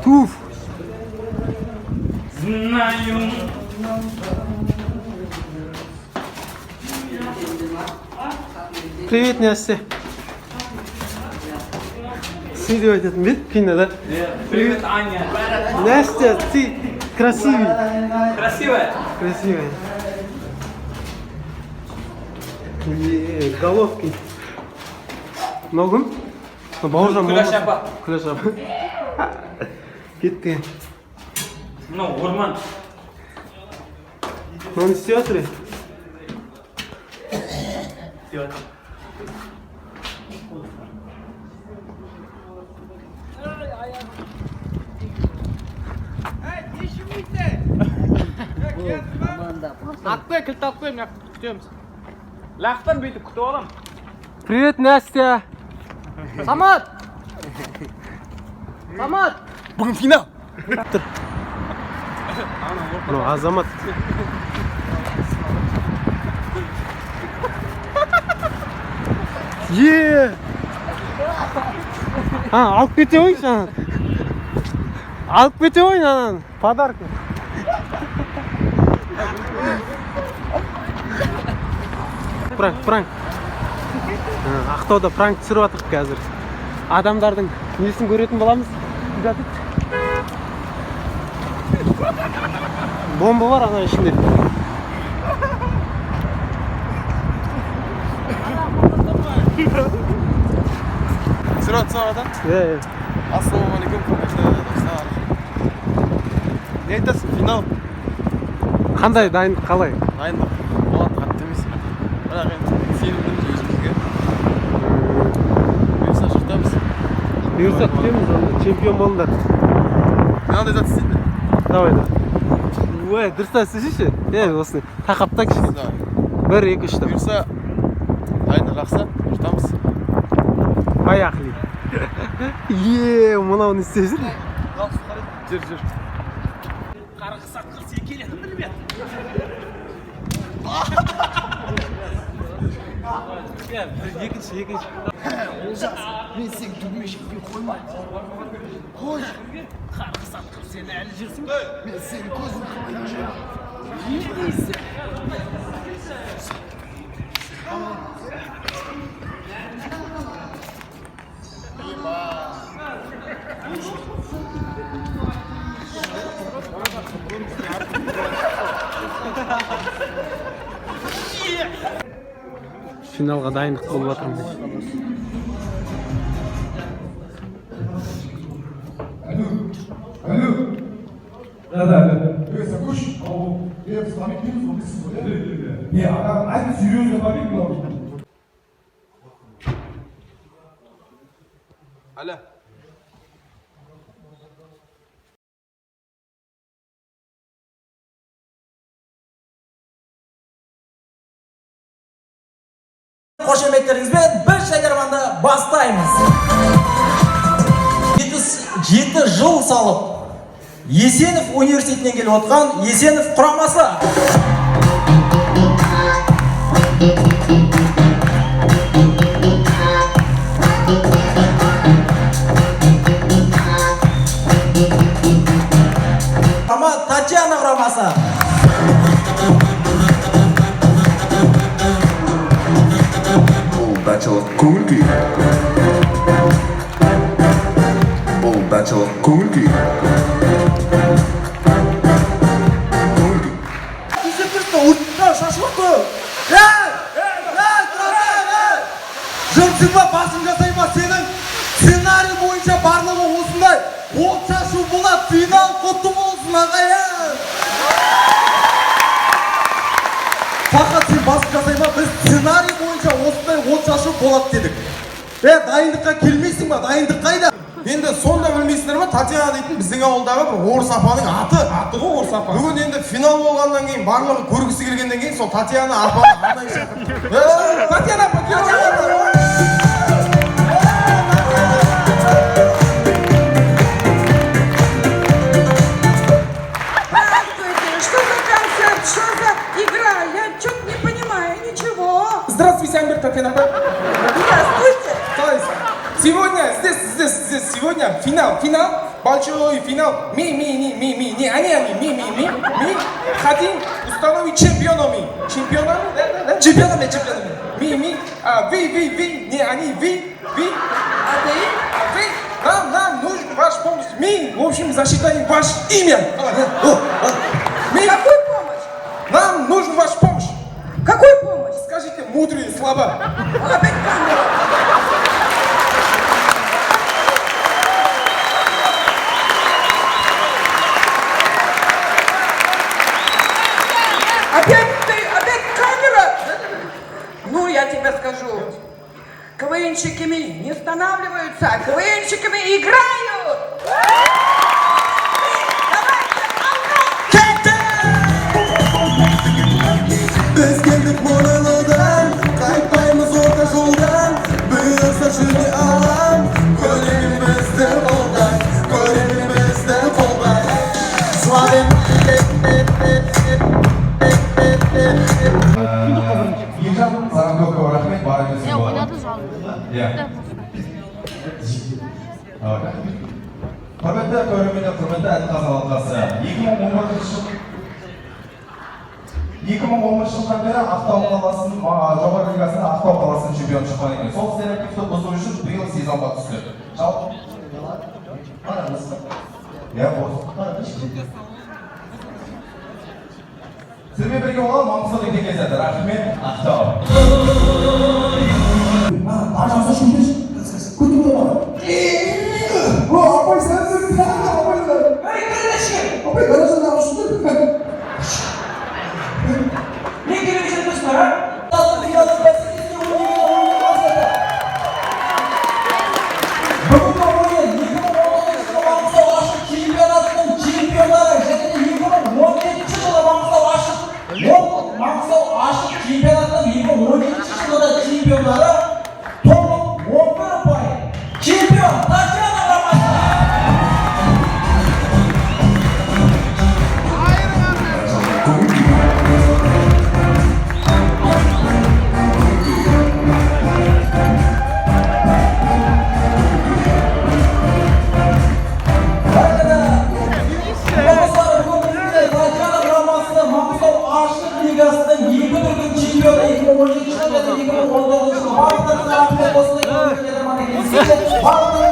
Туф. Знаю. Привет, Настя. Видео этот вид кино, да? Привет, Аня. Настя, ты красивый. Красивая? Красивая. Головки. Ногу? Бауыржан Күләш апа. Күләш апа. Кетті. Мынау орман. Мынаны істеп жатыр. Атпай, кілт атпай, мен күтеміз. Лақтан бүйтіп күтіп алам. Привет, Настя. Самат! Самат! Бүгін финал. Мынау Азамат. Алып кете қойшы анан. Алып кете қой анан. Подарка. Пранк. Ақтауда пранк түсіріп жатырық қазір. Адамдардың несін көретін боламыз. Бомба бар ана ішінде. Сұрат сағада? Ассалаумалейкум, құрметті достар. Не айтасың, финал? Қандай дайындық қалай? Дайындық болады, қатты емес. Бірақ енді сенімдіміз өзімізге. Бұйырса шықтамыз. Бұйырса күтеміз онда, чемпион болыңдар. Мынандай зат істейді. Давай. Ой, дұрыстан істеші. Осыны тақаптак іші. 1, 2, 3 деп. Бұйырса дайындық жақса, шықтамыз. Поехали. Мынауны істеп жүр. Жүр. Қарғы сатқыр сен келетін білмет. Екінші. Олжас, мен сен дүрмешікпен қоймай. Қой. Қарғы сатқыр сен әлі жүрсің. Мен сені көзін қылмай жүрем. Финалға дайындық болып жатырмыз. Алло. Да. Закуш. Я с вами кинул, не, а серьезно побегал. Алло. Қошеметтеріңізбен бір шайдарманды бастаймыз. 7 жыл салып Есенов университетінен келіп отқан Есенов құрамасы. Татьяна құрамасы. Bachelor Kulki. Bachelor Kulki. Bizi просто ұлтта шашылықты. Жұртсың ба, басын жасай ма, сенің сценарий бойынша барлығы осындай. От шашу болады, финал құтты болсын ағайын. Фақат сен басын жасай ма, біз сценарий бойынша осындай от шашу болады дедік. Дайындыққа келмейсің ба, дайындық қайда? Енді сонда білмейсіңдер ма, Татьяна дейтін біздің ауылдағы бір орыс апаның аты ғой орыс апа. Бүгін енді финал болғаннан кейін барлығы көргісі келгеннен кейін сол Татьяна апаны арнайы шақырды. Татьяна апа, кел. Здравствуйте, Амбер Татьяна апа. Здравствуйте. Сегодня здесь сегодня финал, большой финал. Мы, не они, мы хотим установить чемпионами, да? Чемпионами. Мы, вы, не они, вы, а вы, нам нужен ваш помощь. Мы, в общем, засчитаем ваше имя. Какую помощь? Нам нужен ваш помощь. Какую помощь? Скажите мудрые слова. Опять камера. Опять камера? Ну, я тебе скажу. КВНщиками не останавливаются, а КВНщиками играют. Biz geldik Monalı'dan, kayıplayımız orta yoldan. Büyük saçını alan, görevimizde koldan, görevimizde koldan. Suavim. Ержан, саған көп рахмет, бары келсін болады. Oynadı zaten. Иә. Құрметті көрермендер, құрметті әділ халқасы. 2010 жылдан бері Ақтау қаласының жоғары лигасында Ақтау қаласының чемпионы шыққан екен. Сол стереотипті бұзу үшін биыл сезонға түсті. Жалпы қараңыз. Иә, сізбен бірге болған Маңғыстау деген кездерді. Рахмет, Ақтау. Аржанса шүндеш, күтіп болма. Апай, сәнсіз, апай, апай, гаражан ағышынды. Ne gelecek dostlar? Barbara